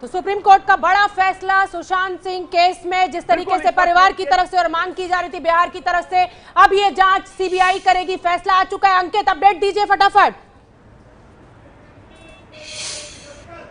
तो supreme court का बड़ा फैसला सुशांत सिंह केस में, जिस तरीके से परिवार की तरफ से और मांग की जा रही थी बिहार की तरफ से, अब ये जांच सीबीआई करेगी, फैसला आ चुका है। अंकित, अपडेट दीजिए फटाफट।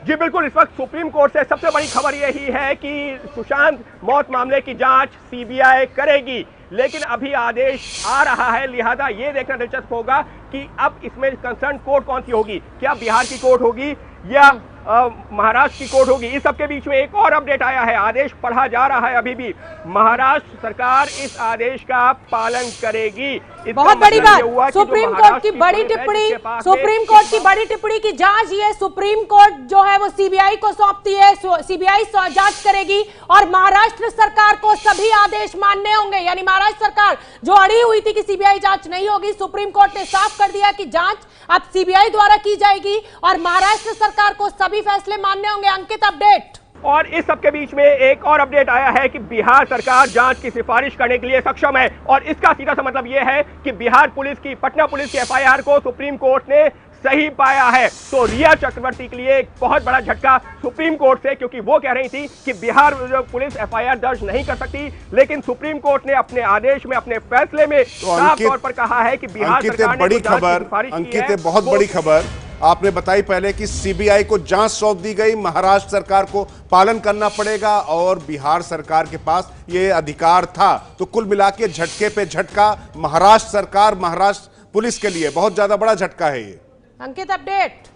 जी बिल्कुल, इस वक्त सुप्रीम कोर्ट से सबसे बड़ी खबर यही है कि सुशांत मौत मामले की जांच सीबीआई करेगी, लेकिन अभी आदेश आ रहा है, लिहाजा ये देखना दिलचस्प होगा कि अब इसमें कंसर्न कोर्ट कौन सी होगी। क्या बिहार की कोर्ट होगी या महाराष्ट्र की कोर्ट होगी। इस सब के बीच में एक और अपडेट आया है, आदेश पढ़ा जा रहा है अभी भी। महाराष्ट्र सरकार इस आदेश का पालन करेगी। बहुत बड़ी बात, सुप्रीम कोर्ट की बड़ी टिप्पणी, सुप्रीम कोर्ट की बड़ी टिप्पणी की जांच ये सुप्रीम कोर्ट जो है वो सीबीआई को सौंपती है, सीबीआई जांच करेगी और महाराष्ट्र सरकार को सभी आदेश मानने होंगे। यानी महाराष्ट्र सरकार जो अड़ी हुई थी कि सीबीआई जांच नहीं होगी, सुप्रीम कोर्ट ने साफ कर दिया कि जांच अब सीबीआई द्वारा की जाएगी और महाराष्ट्र सरकार को सभी फैसले मानने होंगे। अंकित, अपडेट। और इस सब के बीच में एक और अपडेट आया है कि बिहार सरकार जांच की सिफारिश करने के लिए सक्षम है और इसका सीधा सा मतलब यह है कि बिहार पुलिस की, पटना पुलिस की एफआईआर को सुप्रीम कोर्ट ने सही पाया है। तो रिया चक्रवर्ती के लिए एक बहुत बड़ा झटका सुप्रीम कोर्ट से, क्योंकि वो कह रही थी कि बिहार पुलिस एफआईआर दर्ज नहीं कर सकती, लेकिन सुप्रीम कोर्ट ने अपने आदेश में, अपने फैसले में साफ तौर पर कहा है कि बिहार सरकार ने बड़ी खबर, अंकित बहुत बड़ी खबर आपने बताई पहले कि सीबीआई को जांच सौंप दी गई, महाराष्ट्र सरकार को पालन करना पड़ेगा और बिहार सरकार के पास ये अधिकार था। तो कुल मिलाकर झटके पे झटका महाराष्ट्र सरकार, महाराष्ट्र पुलिस के लिए बहुत ज्यादा बड़ा झटका है ये। अंकित, अपडेट।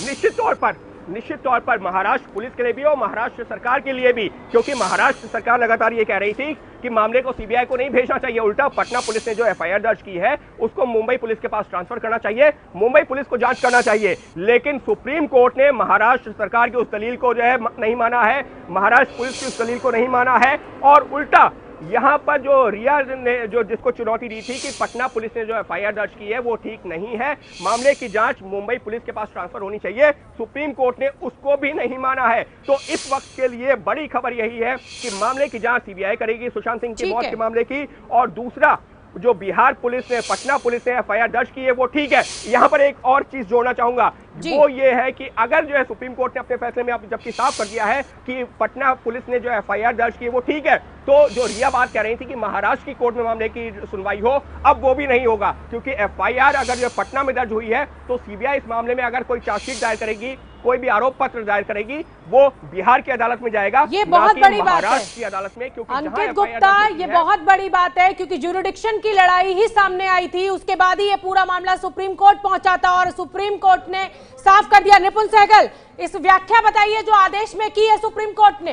निश्चित तौर पर महाराष्ट्र पुलिस के लिए भी और महाराष्ट्र सरकार के लिए भी, क्योंकि महाराष्ट्र सरकार लगातार ये कह रही थी कि मामले को सीबीआई को नहीं भेजना चाहिए, उल्टा पटना पुलिस ने जो एफआईआर दर्ज की है उसको मुंबई पुलिस के पास ट्रांसफर करना चाहिए, मुंबई पुलिस को जांच करना चाहिए। लेकिन सुप्रीम कोर्ट ने महाराष्ट्र सरकार की उस दलील को जो है नहीं माना है, महाराष्ट्र पुलिस की उस दलील को नहीं माना है और उल्टा यहां पर जो रिया ने जो जिसको चुनौती दी थी कि पटना पुलिस ने जो एफआईआर दर्ज की है वो ठीक नहीं है, मामले की जांच मुंबई पुलिस के पास ट्रांसफर होनी चाहिए, सुप्रीम कोर्ट ने उसको भी नहीं माना है। तो इस वक्त के लिए बड़ी खबर यही है कि मामले की जांच सीबीआई करेगी सुशांत सिंह की मौत के मामले की, और दूसरा जो बिहार पुलिस ने, पटना पुलिस ने एफआईआर दर्ज की है वो ठीक है। यहां पर एक और चीज जोड़ना चाहूंगा, वो ये है कि अगर जो है सुप्रीम कोर्ट ने अपने फैसले में जबकि साफ कर दिया है कि पटना पुलिस ने जो एफआईआर दर्ज की है वो ठीक है, तो जो रिया बात कह रही थी कि महाराष्ट्र की कोर्ट में मामले की सुनवाई हो, अब वो भी नहीं होगा, क्योंकि एफआईआर अगर जो पटना में दर्ज हुई है तो सीबीआई इस मामले में अगर कोई चार्जशीट दायर करेगी, कोई भी आरोप पत्र दायर करेगी, वो बिहार की अदालत में जाएगा, ये बहुत बड़ी बात है की अदालत में। क्योंकि अंकित गुप्ता, ये बहुत बड़ी बात है क्योंकि ज्यूरिडिक्शन की लड़ाई ही सामने आई थी, उसके बाद ही ये पूरा मामला सुप्रीम कोर्ट पहुंचा था और सुप्रीम कोर्ट ने साफ कर दिया। निपुण सहगल, इस व्याख्या बताइए जो आदेश में की है सुप्रीम कोर्ट ने।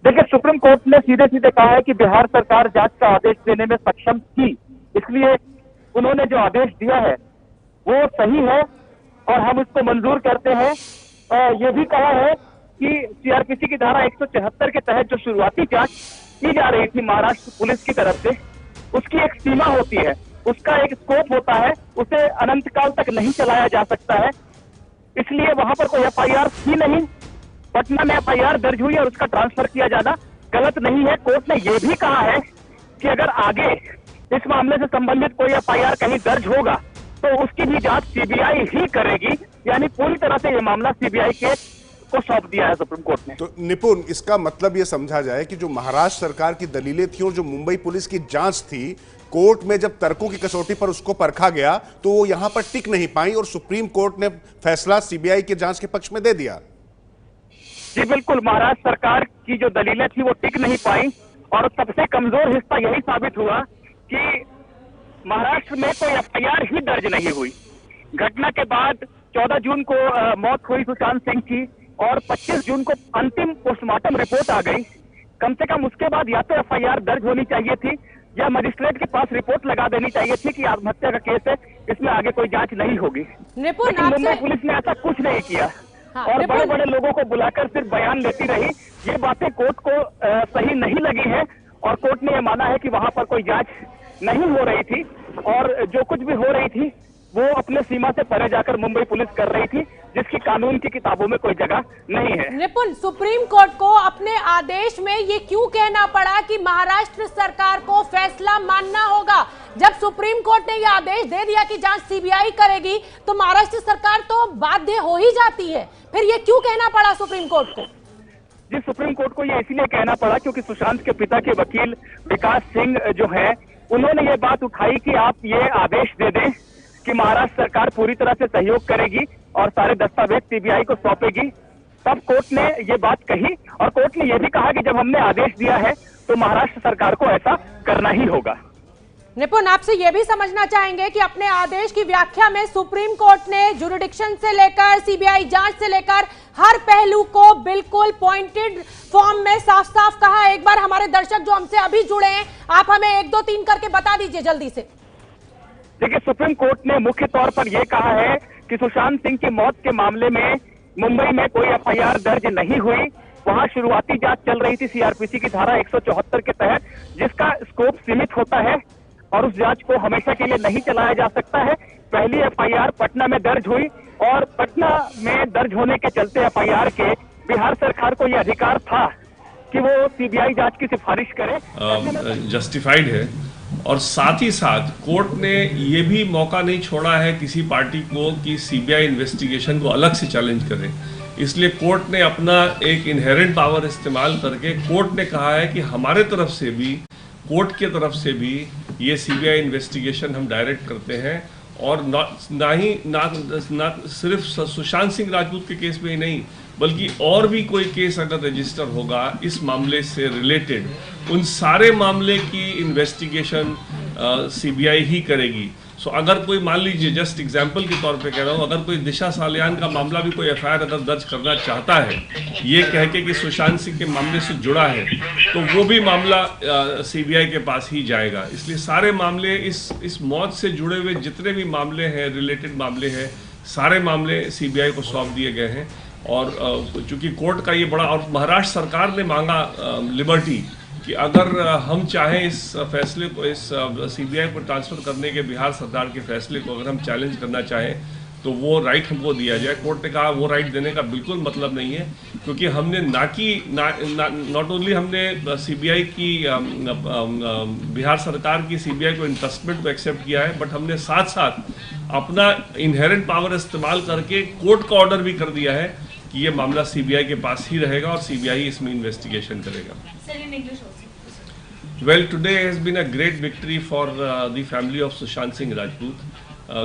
देखिए, सुप्रीम कोर्ट ने सीधे सीधे कहा है कि बिहार सरकार जांच का आदेश देने में सक्षम थी, इसलिए उन्होंने जो आदेश दिया है वो सही है और हम उसको मंजूर करते हैं। ये भी कहा है कि सीआरपीसी की धारा 174 के तहत जो शुरुआती जांच की जा रही थी महाराष्ट्र पुलिस की तरफ से, उसकी एक सीमा होती है, उसका एक स्कोप होता है, उसे अनंत काल तक नहीं चलाया जा सकता है, इसलिए वहां पर कोई एफआईआर थी नहीं। पटना में एफआईआर दर्ज हुई और उसका ट्रांसफर किया जाना गलत नहीं है। कोर्ट ने यह भी कहा है कि अगर आगे इस मामले से संबंधित कोई एफआईआर कहीं दर्ज होगा तो उसकी भी जांच सीबीआई ही करेगी, यानी पूरी तरह से यह मामला सीबीआई के को सौंप दिया है सुप्रीम कोर्ट ने। तो निपुण, इसका मतलब यह समझा जाए कि जो महाराष्ट्र सरकार की दलीलें थी और जो मुंबई पुलिस की जांच थी, कोर्ट में जब तर्कों की कसौटी पर उसको परखा गया तो वो यहां पर टिक नहीं पाई और सुप्रीम कोर्ट ने फैसला सीबीआई के जांच के पक्ष में दे दिया। जी बिल्कुल, महाराष्ट्र सरकार की जो दलीलें थी वो टिक नहीं पाई और सबसे कमजोर हिस्सा यही साबित हुआ कि महाराष्ट्र में कोई एफआईआर ही दर्ज नहीं हुई। घटना के बाद 14 जून को मौत हुई सुशांत सिंह की और 25 जून को अंतिम पोस्टमार्टम रिपोर्ट आ गई। कम से कम उसके बाद या तो एफआईआर दर्ज होनी चाहिए थी या मजिस्ट्रेट के पास रिपोर्ट लगा देनी चाहिए थी कि आत्महत्या का केस है, इसमें आगे कोई जांच नहीं होगी। लेकिन मुंबई पुलिस ने ऐसा कुछ नहीं किया और बड़े बड़े लोगों को बुलाकर सिर्फ बयान लेती रही। ये बातें कोर्ट को सही नहीं लगी है और कोर्ट ने यह माना है कि वहां पर कोई जांच नहीं हो रही थी और जो कुछ भी हो रही थी वो अपने सीमा से परे जाकर मुंबई पुलिस कर रही थी। जिसकी कानून की किताबों में कोई जगह नहीं है। निपुण, सुप्रीम कोर्ट को अपने आदेश में ये क्यों कहना पड़ा कि महाराष्ट्र सरकार को फैसला मानना होगा? जब सुप्रीम कोर्ट ने यह आदेश दे दिया कि जांच सीबीआई करेगी, तो महाराष्ट्र सरकार तो बाध्य हो ही जाती है। फिर ये क्यों कहना पड़ा सुप्रीम कोर्ट को? जी, सुप्रीम कोर्ट को ये इसीलिए कहना पड़ा क्योंकि सुशांत के पिता के वकील विकास सिंह जो है, उन्होंने ये बात उठाई कि आप ये आदेश दे दें कि महाराष्ट्र सरकार पूरी तरह से सहयोग करेगी और सारे दस्तावेज सीबीआई को सौंपेगी। तब कोर्ट ने ये बात कही और कोर्ट ने यह भी कहा कि जब हमने आदेश दिया है तो महाराष्ट्र सरकार को ऐसा करना ही होगा। निपुण, आपसे यह भी समझना चाहेंगे कि अपने आदेश की व्याख्या में सुप्रीम कोर्ट ने जुरिडिक्शन से लेकर सीबीआई जांच से लेकर हर पहलू को बिल्कुल पॉइंटेड फॉर्म में साफ साफ कहा। एक बार हमारे दर्शक जो हमसे अभी जुड़े हैं, आप हमें 1 2 3 करके बता दीजिए जल्दी से। देखिए, सुप्रीम कोर्ट ने मुख्य तौर पर यह कहा है कि सुशांत सिंह की मौत के मामले में मुंबई में कोई एफआईआर दर्ज नहीं हुई। वहां शुरुआती जांच चल रही थी सीआरपीसी की धारा 174 के तहत, जिसका स्कोप सीमित होता है और उस जांच को हमेशा के लिए नहीं चलाया जा सकता है। पहली एफआईआर पटना में दर्ज हुई और पटना में दर्ज होने के चलते एफआईआर के बिहार सरकार को यह अधिकार था कि वो सीबीआई जांच की सिफारिश करे। जस्टिफाइड है और साथ ही साथ कोर्ट ने ये भी मौका नहीं छोड़ा है किसी पार्टी को कि सीबीआई इन्वेस्टिगेशन को अलग से चैलेंज करे। इसलिए कोर्ट ने अपना एक इनहेरेंट पावर इस्तेमाल करके कोर्ट ने कहा है कि हमारे तरफ से भी, कोर्ट के तरफ से भी ये सीबीआई इन्वेस्टिगेशन हम डायरेक्ट करते हैं और ना सिर्फ सुशांत सिंह राजपूत के केस में ही नहीं, बल्कि और भी कोई केस अगर रजिस्टर होगा इस मामले से रिलेटेड, उन सारे मामले की इन्वेस्टिगेशन सीबीआई ही करेगी। सो अगर कोई, मान लीजिए जस्ट एग्जांपल के तौर पे कह रहा हूँ, अगर कोई दिशा सालियान का मामला भी कोई एफआईआर अगर दर्ज करना चाहता है ये कह के कि सुशांत सिंह के मामले से जुड़ा है, तो वो भी मामला सीबीआई के पास ही जाएगा। इसलिए सारे मामले, इस मौत से जुड़े हुए जितने भी मामले हैं, रिलेटेड मामले हैं, सारे मामले सीबीआई को सौंप दिए गए हैं। और चूंकि कोर्ट का ये बड़ा, और महाराष्ट्र सरकार ने मांगा लिबर्टी कि अगर हम चाहें इस फैसले को, इस सीबीआई को ट्रांसफर करने के बिहार सरकार के फैसले को अगर हम चैलेंज करना चाहें तो वो राइट हमको दिया जाए। कोर्ट ने कहा वो राइट देने का बिल्कुल मतलब नहीं है, क्योंकि हमने नॉट ओनली हमने सीबीआई की बिहार सरकार की सीबीआई को इंट्रस्टमेंट को एक्सेप्ट किया है, बट हमने साथ साथ अपना इनहेरेंट पावर इस्तेमाल करके कोर्ट का ऑर्डर भी कर दिया है कि ये मामला सीबीआई के पास ही रहेगा और सीबीआई इसमें इन्वेस्टिगेशन करेगा। Well, today has been a great victory for the family of Sushant Singh Rajput.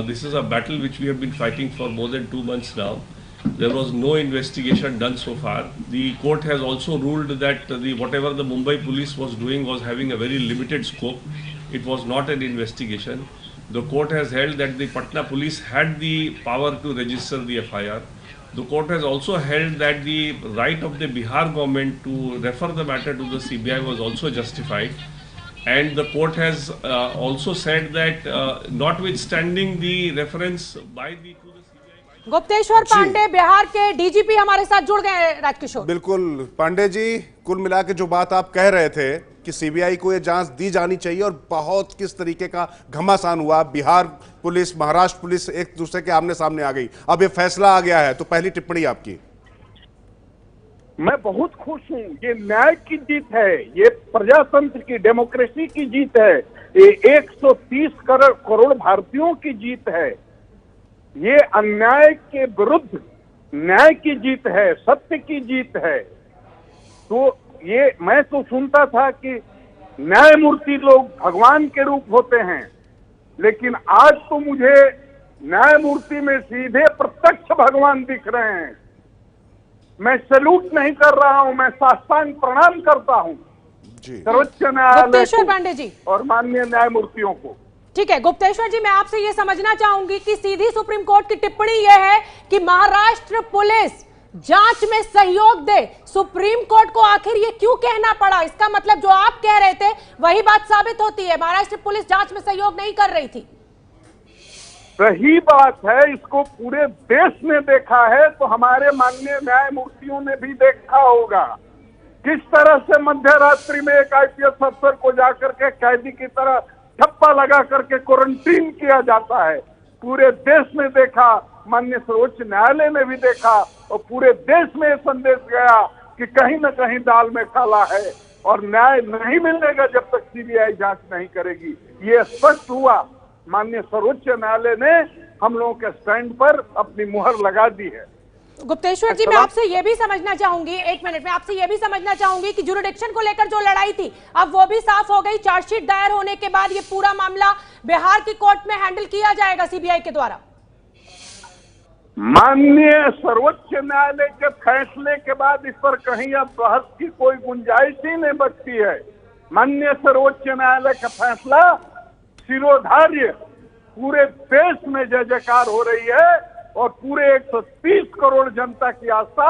This is a battle which we have been fighting for more than 2 months now. There was no investigation done so far. The court has also ruled that whatever the Mumbai police was doing was having a very limited scope. It was not an investigation. The court has held that the Patna police had the power to register the FIR. The court has also held that the right of the Bihar government to refer the matter to the CBI was also justified. And the court has also said that notwithstanding the reference by the to the CBI. Gupteshwar Pandey Bihar के DGP हमारे साथ जुड़ गए हैं। राजकिशोर, बिल्कुल पांडे जी, कुल मिला के जो बात आप कह रहे थे कि सीबीआई को ये जांच दी जानी चाहिए और बहुत किस तरीके का घमासान हुआ, बिहार पुलिस महाराष्ट्र पुलिस एक दूसरे के आमने सामने आ गई, अब ये फैसला आ गया है, तो पहली टिप्पणी आपकी। मैं बहुत खुश हूँ। ये न्याय की जीत है, ये प्रजातंत्र की, डेमोक्रेसी की जीत है, ये 130 करोड़ भारतीयों की जीत है। ये अन्याय के विरुद्ध न्याय की जीत है, सत्य की जीत है। तो ये मैं तो सुनता था कि न्यायमूर्ति लोग भगवान के रूप होते हैं, लेकिन आज तो मुझे न्यायमूर्ति में सीधे प्रत्यक्ष भगवान दिख रहे हैं। मैं सैल्यूट नहीं कर रहा हूं, मैं साष्टांग प्रणाम करता हूं सर्वोच्च न्यायालय पांडे जी और माननीय न्यायमूर्तियों को। ठीक है गुप्तेश्वर जी, मैं आपसे ये समझना चाहूंगी कि सीधी सुप्रीम कोर्ट की टिप्पणी यह है कि महाराष्ट्र पुलिस जांच में सहयोग दे। सुप्रीम कोर्ट को आखिर ये क्यों कहना पड़ा? इसका मतलब जो आप कह रहे थे वही बात साबित होती है, महाराष्ट्र पुलिस जांच में सहयोग नहीं कर रही थी। सही बात है, इसको पूरे देश ने देखा है, तो हमारे माननीय न्यायमूर्तियों ने भी देखा होगा किस तरह से मध्य रात्रि में एक आईपीएस अफसर को जाकर के कैदी की तरह ठप्पा लगा करके क्वारंटीन किया जाता है। पूरे देश ने देखा माननीय सर्वोच्च न्यायालय ने भी देखा और पूरे देश में संदेश गया कि कहीं न कहीं दाल में काला है और न्याय नहीं मिलेगा जब तक सीबीआई जांच नहीं करेगी। ये स्पष्ट हुआ। माननीय सर्वोच्च न्यायालय ने हम लोगों के स्टैंड पर अपनी मुहर लगा दी है। गुप्तेश्वर जी, मैं आपसे ये भी समझना चाहूंगी, एक मिनट में आपसे ये भी समझना चाहूंगी कि जुरिडिक्शन को लेकर जो लड़ाई थी अब वो भी साफ हो गई। चार्जशीट दायर होने के बाद ये पूरा मामला बिहार की कोर्ट में हैंडल किया जाएगा सीबीआई के द्वारा। माननीय सर्वोच्च न्यायालय के फैसले के बाद इस पर कहीं अब बहस की कोई गुंजाइश ही नहीं बचती है। माननीय सर्वोच्च न्यायालय का फैसला शिरोधार्य, पूरे देश में जय जयकार हो रही है और पूरे 130 करोड़ जनता की आस्था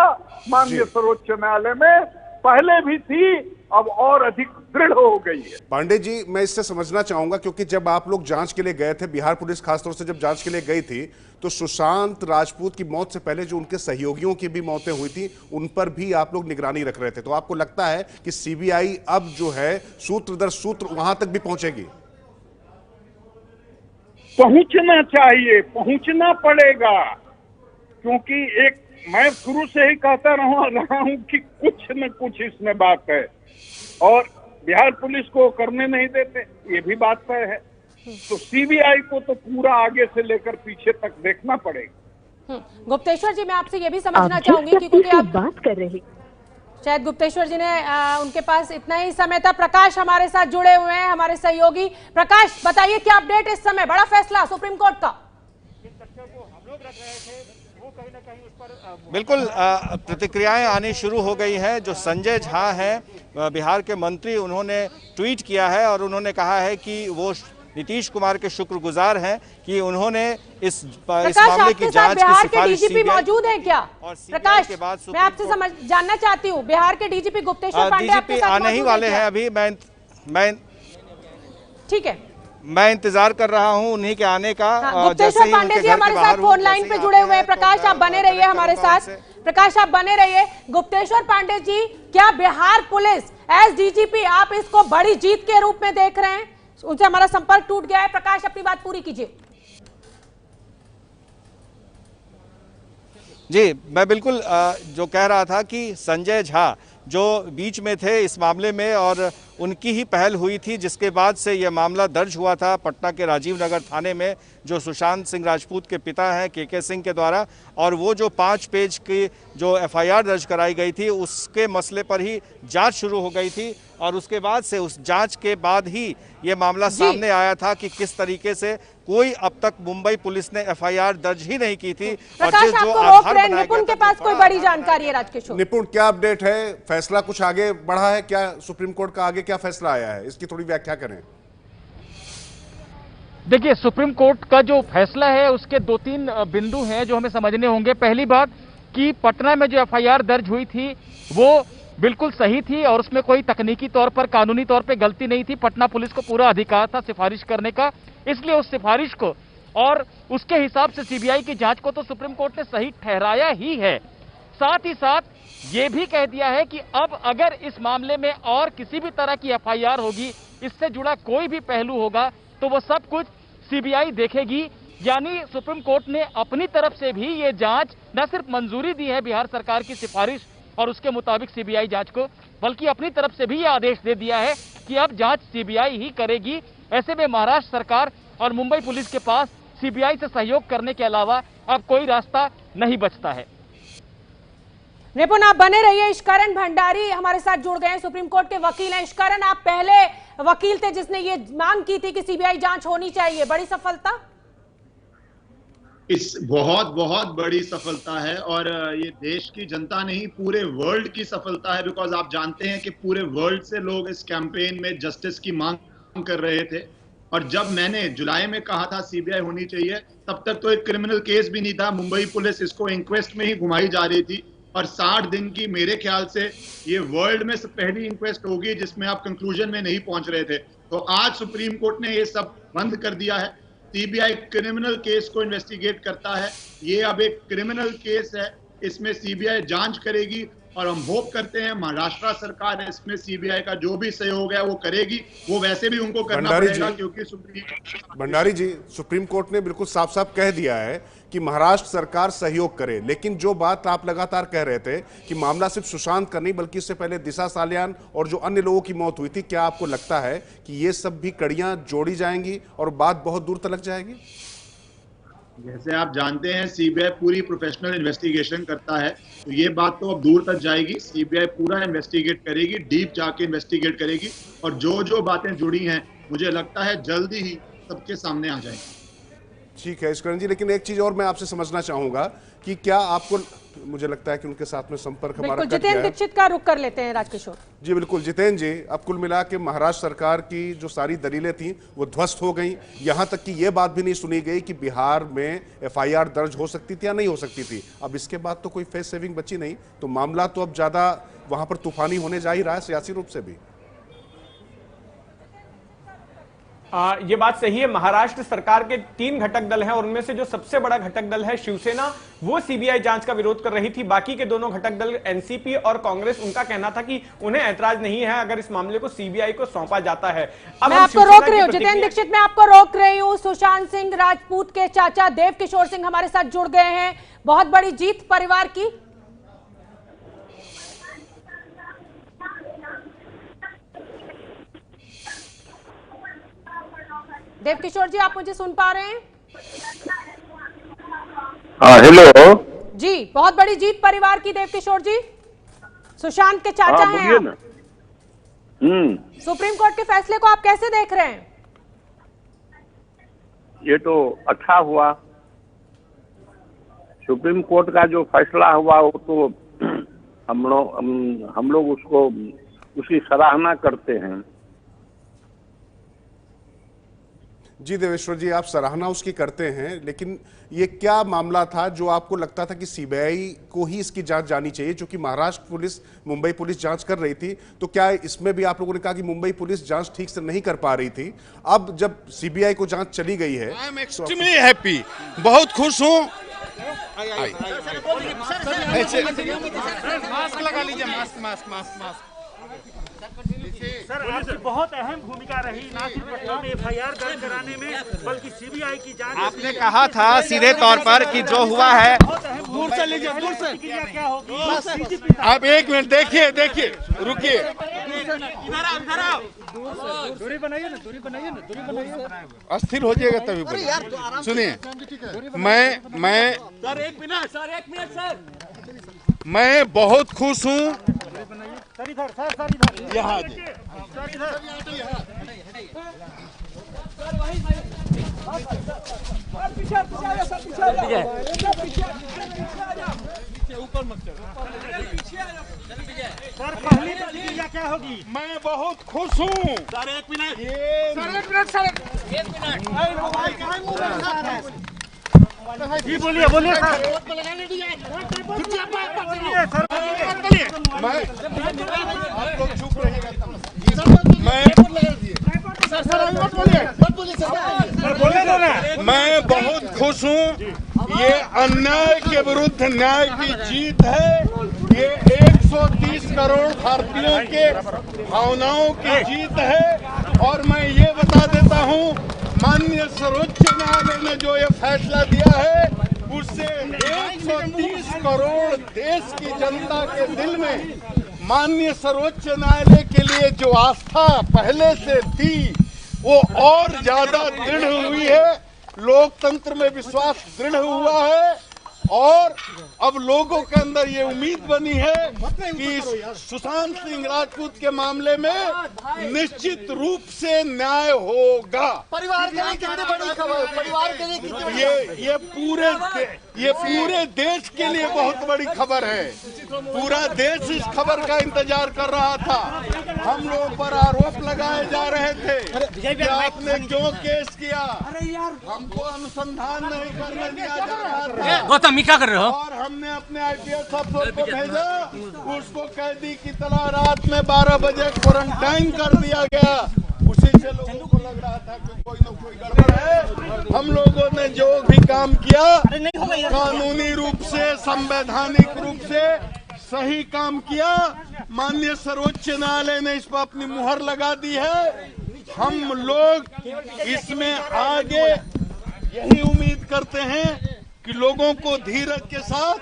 माननीय सर्वोच्च न्यायालय में पहले भी थी, अब और अधिक दृढ़ हो गई है। पांडे जी, मैं इससे समझना चाहूंगा, क्योंकि जब आप लोग जांच के लिए गए थे, बिहार पुलिस खासतौर से जब जांच के लिए गई थी, तो सुशांत राजपूत की मौत से पहले जो उनके सहयोगियों की भी मौतें हुई थी, उन पर भी आप लोग निगरानी रख रहे थे। तो आपको लगता है कि सीबीआई अब जो है सूत्र दर सूत्र वहां तक भी पहुंचेगी? पहुंचना चाहिए, पहुंचना पड़ेगा, क्योंकि एक मैं शुरू से ही कहता रहा हूं कि कुछ न कुछ इसमें बात है और बिहार पुलिस को करने नहीं देते, ये भी बात तय है। तो सीबीआई को तो पूरा आगे से लेकर पीछे तक देखना पड़ेगा। गुप्तेश्वर जी, मैं आपसे ये भी समझना चाहूंगी कि क्योंकि आप बात कर रहे, शायद गुप्तेश्वर जी ने उनके पास इतना ही समय था। प्रकाश हमारे साथ जुड़े हुए हैं, हमारे सहयोगी। प्रकाश, बताइए क्या अपडेट इस समय, बड़ा फैसला सुप्रीम कोर्ट का। बिल्कुल प्रतिक्रियाएं आनी शुरू हो गई हैं। जो संजय झा हैं बिहार के मंत्री, उन्होंने ट्वीट किया है और उन्होंने कहा है कि वो नीतीश कुमार के शुक्रगुजार हैं कि उन्होंने इस मामले की जांच की सिफारिश डीजीपी मौजूद हैं क्या? प्रकाश, मैं आपसे जानना चाहती हूँ, बिहार के डीजीपी गुप्तेश्वर पांडे आपके साथ आने ही वाले हैं। अभी मैं ठीक है, मैं इंतजार कर रहा हूं उन्हीं के आने का। गुप्तेश्वर पांडे जी हमारे साथ फोन लाइन पे जुड़े हुए हैं। प्रकाश, आप बने रहिए हमारे साथ। प्रकाश, आप बने रहिए। गुप्तेश्वर पांडे जी, क्या बिहार पुलिस एज डीजीपी आप इसको बड़ी जीत के रूप में देख रहे हैं? उनसे हमारा संपर्क टूट गया है। प्रकाश, अपनी बात पूरी कीजिए। जी, मैं बिल्कुल जो कह रहा था कि संजय झा जो बीच में थे इस मामले में और उनकी ही पहल हुई थी, जिसके बाद से यह मामला दर्ज हुआ था पटना के राजीव नगर थाने में, जो सुशांत सिंह राजपूत के पिता हैं के सिंह के द्वारा। और वो जो 5 पेज की जो एफआईआर दर्ज कराई गई थी, उसके मसले पर ही जांच शुरू हो गई थी और उसके बाद से उस जांच के बाद ही ये मामला सामने आया था कि किस तरीके से कोई अब तक मुंबई पुलिस ने एफआईआर दर्ज ही नहीं की थी। प्रकाश, आपको रोक रहे हैं, निपुण के पास कोई बड़ी जानकारी है? राजकिशोर, निपुण, क्या अपडेट है? फैसला कुछ आगे बढ़ा है क्या? सुप्रीम कोर्ट का आगे क्या फैसला आया है, इसकी थोड़ी व्याख्या करें। देखिए, सुप्रीम कोर्ट का जो फैसला है उसके 2-3 बिंदु हैं जो हमें समझने होंगे। पहली बात कि पटना में जो एफआईआर दर्ज हुई थी वो बिल्कुल सही थी और उसमें कोई तकनीकी तौर पर, कानूनी तौर पर गलती नहीं थी। पटना पुलिस को पूरा अधिकार था सिफारिश करने का, इसलिए उस सिफारिश को और उसके हिसाब से सीबीआई की जांच को तो सुप्रीम कोर्ट ने सही ठहराया ही है। साथ ही साथ ये भी कह दिया है कि अब अगर इस मामले में और किसी भी तरह की एफआईआर होगी, इससे जुड़ा कोई भी पहलू होगा, तो वो सब कुछ सीबीआई देखेगी। यानी सुप्रीम कोर्ट ने अपनी तरफ से भी ये जांच न सिर्फ मंजूरी दी है बिहार सरकार की सिफारिश और उसके मुताबिक सीबीआई जांच को, बल्कि अपनी तरफ से भी ये आदेश दे दिया है कि अब जांच सीबीआई ही करेगी। ऐसे में महाराष्ट्र सरकार और मुंबई पुलिस के पास सीबीआई से सहयोग करने के अलावा अब कोई रास्ता नहीं बचता है। निपुण, आप बने रहिए। इश्करण भंडारी हमारे साथ जुड़ गए हैं, सुप्रीम कोर्ट के वकील हैं। इश्करण, आप पहले वकील थे जिसने ये मांग की थी कि सीबीआई जांच होनी चाहिए, बड़ी सफलता? इस बहुत बहुत बड़ी सफलता है और ये देश की जनता नहीं, पूरे वर्ल्ड की सफलता है। बिकॉज आप जानते हैं कि पूरे वर्ल्ड से लोग इस कैंपेन में जस्टिस की मांग कर रहे थे और जब मैंने जुलाई में कहा था सीबीआई होनी चाहिए, तब तक तो एक क्रिमिनल केस भी नहीं था। मुंबई पुलिस इसको इंक्वेस्ट में ही घुमाई जा रही थी और 60 दिन की मेरे ख्याल से ये वर्ल्ड में से पहली इंक्वेस्ट होगी जिसमें आप कंक्लूजन में नहीं पहुंच रहे थे। तो आज सुप्रीम कोर्ट ने ये सब बंद कर दिया है। सीबीआई क्रिमिनल केस को इन्वेस्टिगेट करता है, ये अब एक क्रिमिनल केस है, इसमें सीबीआई जांच करेगी और हम होप करते हैं महाराष्ट्र सरकार इसमें सीबीआई का जो भी सहयोग है वो करेगी। वो वैसे भी उनको करना पड़ेगा क्योंकि भंडारी जी, सुप्रीम कोर्ट ने बिल्कुल साफ साफ कह दिया है कि महाराष्ट्र सरकार सहयोग करे, लेकिन जो बात आप लगातार कह रहे थे कि मामला सिर्फ सुशांत का नहीं बल्कि इससे पहले दिशा सालियान और जो अन्य लोगों की मौत हुई थी, क्या आपको लगता है कि ये सब भी कड़ियां जोड़ी जाएंगी और बात बहुत दूर तक जाएगी? जैसे आप जानते हैं सीबीआई पूरी प्रोफेशनल इन्वेस्टिगेशन करता है, तो ये बात तो अब दूर तक जाएगी। सीबीआई पूरा इन्वेस्टिगेट करेगी, डीप जाके इन्वेस्टिगेट करेगी और जो जो बातें जुड़ी हैं मुझे लगता है जल्दी ही सबके सामने आ जाएंगी। ठीक है इस्करण जी, लेकिन एक चीज और मैं आपसे समझना चाहूंगा कि क्या आपको, मुझे लगता है कि उनके साथ में संपर्क हमारा कट गया है। जितेंद्र दीक्षित का रुख कर लेते हैं राजकिशोर जी। बिल्कुल जितेंद्र जी, अब कुल मिला के महाराष्ट्र सरकार की जो सारी दलीलें थी वो ध्वस्त हो गई, यहां तक कि ये बात भी नहीं सुनी गई कि बिहार में एफआईआर दर्ज हो सकती थी या नहीं हो सकती थी। अब इसके बाद तो कोई फेस सेविंग बची नहीं, तो मामला तो अब ज्यादा वहां पर तूफानी होने जा ही रहा है सियासी रूप से भी। ये बात सही है। महाराष्ट्र सरकार के 3 घटक दल हैं और उनमें से जो सबसे बड़ा घटक दल है शिवसेना, वो सीबीआई जांच का विरोध कर रही थी। बाकी के दोनों घटक दल एनसीपी और कांग्रेस, उनका कहना था कि उन्हें ऐतराज नहीं है अगर इस मामले को सीबीआई को सौंपा जाता है। अब मैं आपको रोक रही हूं जितेंद्र दीक्षित, मैं आपको रोक रही हूं। सुशांत सिंह राजपूत के चाचा देव किशोर सिंह हमारे साथ जुड़ गए हैं। बहुत बड़ी जीत परिवार की। देव किशोर जी, आप मुझे सुन पा रहे हैं? हेलो जी, बहुत बड़ी जीत परिवार की देव किशोर जी, सुशांत के चाचा हैं आप। सुप्रीम कोर्ट के फैसले को आप कैसे देख रहे हैं? ये तो अच्छा हुआ, सुप्रीम कोर्ट का जो फैसला हुआ वो तो हम लोग उसको उसकी सराहना करते हैं। जी देवेश्वर जी, आप सराहना उसकी करते हैं, लेकिन ये क्या मामला था जो आपको लगता था कि सीबीआई को ही इसकी जांच जानी चाहिए, जो कि महाराष्ट्र पुलिस, मुंबई पुलिस जांच कर रही थी? तो क्या इसमें भी आप लोगों ने कहा कि मुंबई पुलिस जांच ठीक से नहीं कर पा रही थी? अब जब सीबीआई को जांच चली गई है, आई एम एक्सट्रीमली हैप्पी, बहुत खुश हूँ। मास्क लगा लीजिए, मास्क। सर, आपकी बहुत अहम भूमिका रही, ना सिर्फ पटना में एफआईआर दर्ज कराने में बल्कि सीबीआई की जांच। आपने कहा था सीधे तौर पर कि जो हुआ है, दूर से लीजिए, दूर से क्या होगी? आप एक मिनट देखिए, रुकिए, दूरी बनाइए ना। अस्थिर हो जाएगा तभी बोलिए। सुनिए, मैं बहुत खुश हूँ। सर इधर यहाँ सर, पहली प्रतिक्रिया क्या होगी? मैं बहुत खुश हूँ। सर एक मिनट, जी बोलिए सर। आप लोग चुप रहिएगा। मैं बहुत खुश हूँ। ये अन्याय के विरुद्ध न्याय की जीत है। ये 130 करोड़ भारतीयों के भावनाओं की जीत है। और मैं ये बता देता हूँ, माननीय सर्वोच्च न्यायालय ने जो ये फैसला दिया है उससे 130 करोड़ देश की जनता के दिल में माननीय सर्वोच्च न्यायालय के लिए जो आस्था पहले से थी वो और ज्यादा दृढ़ हुई है। लोकतंत्र में विश्वास दृढ़ हुआ है और अब लोगों के अंदर ये उम्मीद बनी है कि सुशांत सिंह राजपूत के मामले में निश्चित रूप से न्याय होगा। परिवार के लिए कितनी बड़ी खबर, परिवार के लिए कितनी ये पूरे देश के लिए बहुत बड़ी खबर है। पूरा देश इस खबर का इंतजार कर रहा था। हम लोगों पर आरोप लगाए जा रहे थे कि आपने क्यों केस किया, हमको अनुसंधान नहीं करने दिया जा रहा था। गौतम, क्या कर रहे हो? और हमने अपने आईपीएस अफसर को भेजा, उसको कैदी की तरह रात में 12 बजे क्वारंटाइन कर दिया गया। उसी से लोगों को लग रहा था कि कोई न कोई गड़बड़ है। हम लोगों ने जो भी काम किया कानूनी रूप से, संवैधानिक रूप से सही काम किया। माननीय सर्वोच्च न्यायालय ने इस पर अपनी मुहर लगा दी है। हम लोग इसमें आगे यही उम्मीद करते हैं कि लोगों को धीरज के साथ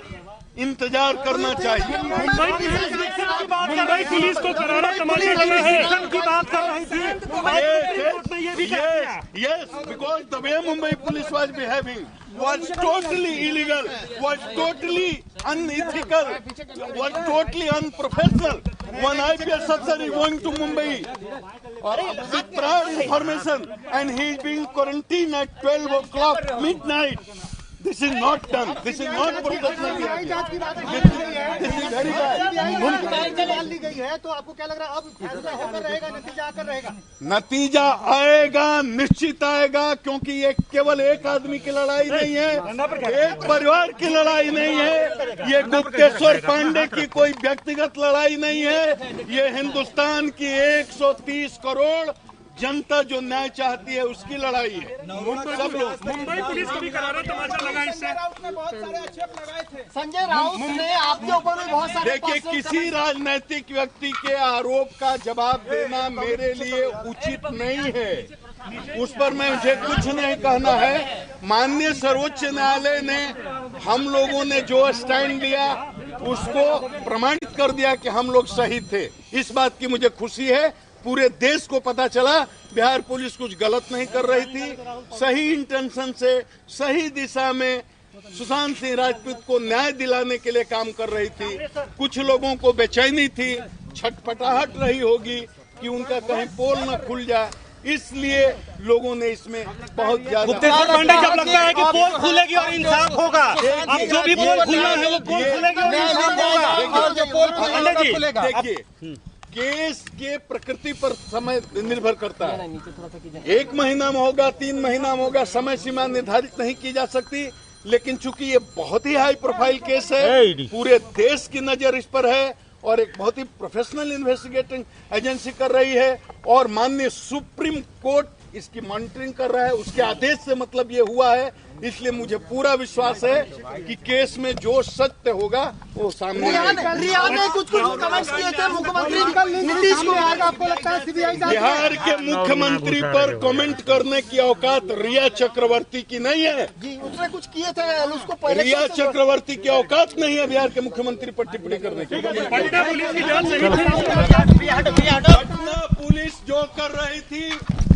इंतजार करना चाहिए। मुंबई पुलिस को करारा तमाशा की बात कर रही थी। Yes, because the way Mumbai police was behaving was totally illegal, was totally unethical, was totally unprofessional. One IPS officer is going to Mumbai with prior information and he is being quarantined at 12 o'clock midnight. This is not done. This is not professional behavior. This is very bad. मान ली गई है तो आपको क्या लग रहा है अब फैसला होकर रहेगा, नतीजा आकर रहेगा? नतीजा आएगा, निश्चित आएगा, क्योंकि ये केवल एक आदमी की लड़ाई नहीं है, एक परिवार की लड़ाई नहीं है, ये गुप्तेश्वर पांडे की कोई व्यक्तिगत लड़ाई नहीं है, ये हिंदुस्तान की 130 करोड़ जनता जो न्याय चाहती है उसकी लड़ाई है। सब लोग मुंबई पुलिस को भी करारा तमाशा लगा इससे। बहुत सारे आक्षेप लगाए थे संजय राउत ने आपके ऊपर भी बहुत सारे। देखिए, किसी राजनीतिक व्यक्ति के आरोप का जवाब देना मेरे लिए उचित नहीं है, उस पर मुझे कुछ नहीं कहना है। माननीय सर्वोच्च न्यायालय ने हम लोगों ने जो स्टैंड लिया उसको प्रमाणित कर दिया कि हम लोग सही थे। इस बात की मुझे खुशी है। पूरे देश को पता चला बिहार पुलिस कुछ गलत नहीं कर रही थी, सही इंटेंशन से सही दिशा में सुशांत सिंह राजपूत को न्याय दिलाने के लिए काम कर रही थी। कुछ लोगों को बेचैनी थी, छटपटाहट रही होगी कि उनका कहीं पोल न खुल जाए, इसलिए लोगों ने इसमें बहुत ज्यादा। गुप्तेश्वर पांडे, जब लगता है कि पोल खुलेगी और इंसाफ होगा, अब जो भी पोल खुलना है वो पोल खुलेगी और इंसाफ होगा। देखिए, केस के प्रकृति पर समय निर्भर करता है। 1 महीना में होगा, 3 महीना में होगा, समय सीमा निर्धारित नहीं की जा सकती। लेकिन चूंकि ये बहुत ही हाई प्रोफाइल केस है, पूरे देश की नजर इस पर है और एक बहुत ही प्रोफेशनल इन्वेस्टिगेटिंग एजेंसी कर रही है और माननीय सुप्रीम कोर्ट इसकी मॉनिटरिंग कर रहा है। उसके आदेश से मतलब ये हुआ है, इसलिए मुझे पूरा विश्वास है कि केस में जो सत्य होगा वो सामने आएगा। रिया ने कुछ कमेंट्स किए थे मुख्यमंत्री नीतीश कुमार, आपको लगता है सीबीआई बिहार के मुख्यमंत्री पर कमेंट करने की औकात रिया चक्रवर्ती की नहीं है जी, उसने कुछ किए थे उसको पहले। रिया चक्रवर्ती की औकात नहीं है बिहार के मुख्यमंत्री पर टिप्पणी करने की। पटना पुलिस जो कर रही थी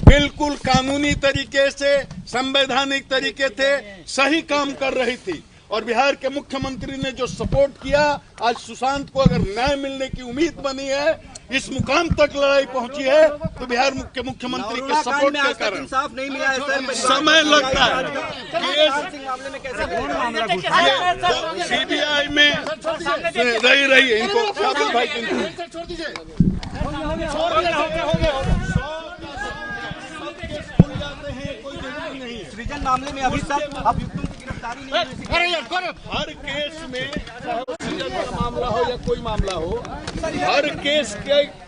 बिल्कुल कानूनी तरीके से, संवैधानिक तरीके थे, सही काम कर रही थी और बिहार के मुख्यमंत्री ने जो सपोर्ट किया, आज सुशांत को अगर न्याय मिलने की उम्मीद बनी है, इस मुकाम तक लड़ाई पहुंची है, तो बिहार के मुख्यमंत्री के सपोर्ट के कारण इंसाफ नहीं मिला है। समय लगता है। सीबीआई में रही इनको काबिल भाई छोड़ दीजिए। सृजन मामले में अभी तक अभियुक्तों की गिरफ्तारी नहीं हुई। हर केस में चाहे वो सृजन का मामला हो या कोई मामला हो, हर केस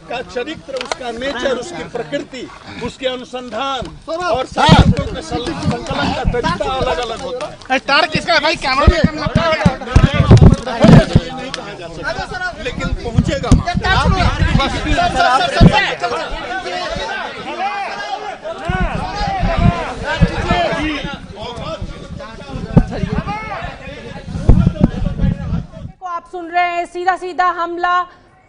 का चरित्र, उसका नेचर, उसकी प्रकृति, उसके अनुसंधान और साक्ष्यों के संकलन का तरीका अलग अलग होता है। स्टार किसका है भाई? कैमरा नहीं कहा जा सकता, लेकिन पहुंचेगा। आप सुन रहे हैं सीधा सीधा हमला